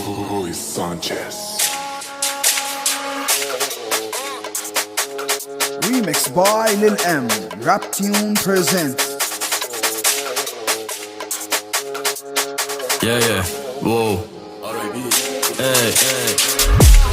Luis Sanchez. Remix by Lil M. Rap Tune presents. Yeah, wow.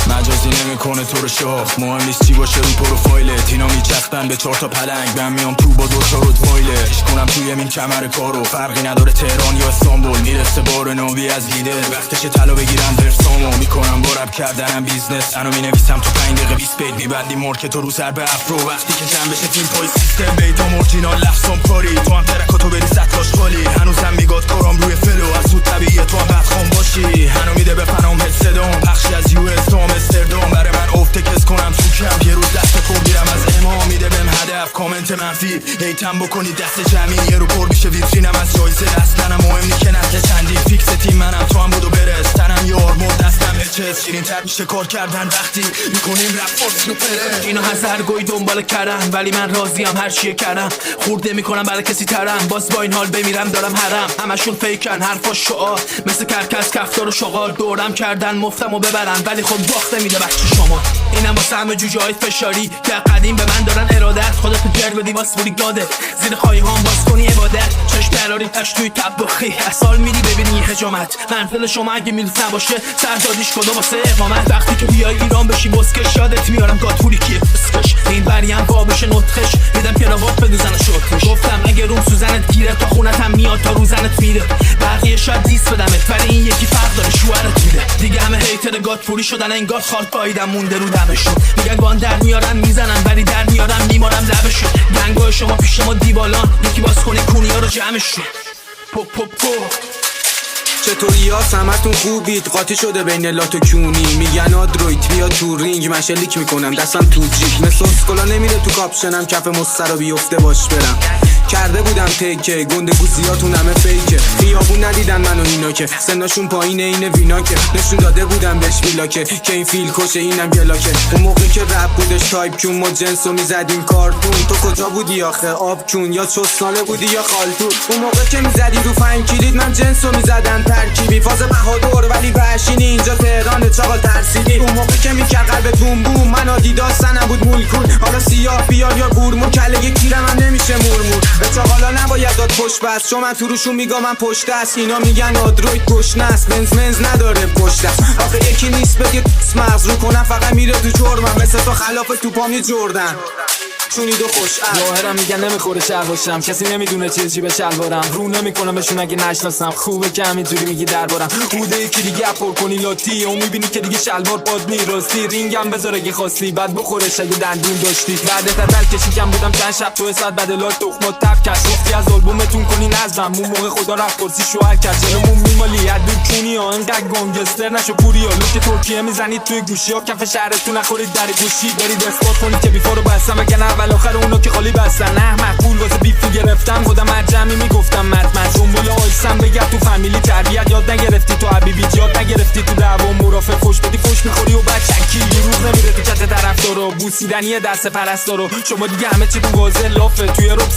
مجازی نمیکنه تو رو شاخ، مهم نیست چی باشه رو پروفایلت. اینا میچسبن به 4 تا پلنگ، من میام تو با 2 تا روتوایله. عشق کنم توی این کمر کارو، فرقی نداره تهران یا استانبول. میرسه بار نوی از دیده، وقتشه طلا بگیرم درسامو. میکنم با رپ کردنم بیزنس، منو مینویسم تو 5 دقیقه 20 بیت. میبندی مارکتو رو سر به افرو، وقتی که جمع بشه تیم پای سیستم. بیتام اورجینال لفظام کاری، تو هم ترکاتو بری سطلاش خالی. هنوزم میگاد کارام روی فلو، از زود طبیعیه تو هم بدخوام باشی. هنو میده به فنام هد صدام، پخشی از یو اس تا آمستردام. برای من افتکس کنم تو کم، یه روز دست پر گیرم از امام. میده بهم هدف کامنت منفی، هیتم بکنی دست جمعی. یه رو پر میشه ویترینم از جایزه. اصلا مهم نی که نسل چندی، فیکس تیم منم تو هم بودو برس. تنم یار مرد دستم هچس، شیرین تر میشه کار کردن وقتی میکنیم رپ فورس رو پره. اینا هزرگوی دنبال کردن، ولی من راضیم هر چیه کردم. خورده میکنم برای کسی ترم، باز با این حال بمیرم دارم حرم. همشون فیکن حرفا شعار، مثل کرکس کفتار و شغال. دورم کردن مفتم و ببرن، ولی خب باخت نمیده بچه شما. اینم واسه همه جوجه های فشاری که قدیم به من دارن ارادت. خودتو جر بدی واس بوری گاده، زیر خواهی هام باز کنی عبادت. چشم براری تش توی طبخی، از سال میری ببینی حجامت. منفل شما اگه میلف نباشه سردادیش کدا واسه اقامت. وقتی که بیای ایران بشی بسکش، یادت میارم گاتوری کیه بسکش. این بریم با بشه نطخش، میدم کراوات بدوزن شورتش. گفتم اگه روم سوزنت گیره، تا خونتم میاد تا روزنت میره. بقیه شاید دیس بدمت، ولی این یکی فرق داره شوهرت میده. دیگه همه هیتر گاتپوری شدن، انگار خاک پاییدم مونده رو دمشون. میگن وان در میارن میزنن، ولی در میارن میمارم لبشون. گنگای شما پیش ما دیوالان، یکی باز کنه کونیا رو جمعشون. پو پو پو چطوری ها همتون خوبید؟ قاطی شده بین لات و کونی. میگن آدرویت بیا تو رینگ، من شلیک میکنم دستم تو جیک. مثل اسکولا نمیره تو کاپشنم، کف مسترا بیفته باش برم. کرده بودم تکه گنده گوزیاتون همه فیکه. خیابون ندیدن منو اینا که سناشون پایینه، اینه وینا که نشون داده بودم بهش ویلاکه. که این فیل کشه اینم گلاکه. اون موقع که رپ بودش تایپ کون، ما جنسو میزدیم کارتون. تو کجا بودی آخه آب کون؟ یا چوسناله بودی یا خالتون؟ اون موقع که میزدی رو فن کلید، من جنسو میزدم ترکیبی. فاز بهادر ولی وحشینی، اینجا تهران چاقال ترسیدی. اون موقع که میکرد قلب بوم بوم، من آدیداس نبود مولکول. حالا سیاه بیار یا گورمو، کله کیرم هم نمیشه مورمور. به چاقالا نباید داد پشت بس، چون من تو روشون میگم من پشت است. اینا میگن آدروید گشنه است، منز نداره پشت است. آخه یکی نیست بگه مغز رو کنم، فقط میره تو جرمم. مثل تو خلاف تو پام یه جردن چونید و خوش ظاهرم میگن نمیخوره شهر باشم، کسی نمیدونه چی به شلوارم. رو نمیکنم بهشون اگه نشناسم، خوبه که همینجوری میگی دربارم. بوده یکی دیگه پر کنی لاتی، اون میبینی که دیگه شلوار پاد میراستی. رینگم بذار اگه خواستی، بعد بخورش اگه دندون داشتی. بعد تتل کشیکم بودم چند شب تو حساد بدلات تخمات تب کش. گفتی از آلبومتون کنی نظرم، اون موقع خدا رفت کرسی شوهر کرد. جلومون میمالی ادو کونی ها، اینقدر گنگستر نشو پوریا. لوک ترکیه میزنید توی گوشی ها، کف شهرتون نخورید در گوشی. برید اسپات کنید که بیفارو بستم، اگه اول آخر اونو که خالی بستن. نه مقبول واسه بیفی گرفتم، خودم هر جمعی میگفتم مطمئن. جنبال آیسم بگرد تو فامیلی، تربیت یاد نگرفتی تو حبیبیت، یاد نگرفتی تو دعوا مرافق. فوش بدی فوش میخوری و بچکی، روز نمیره تو چت طرفدارا. بوسیدنی دست پرستارا، شما دیگه همه چی تو واضح لافه. توی رب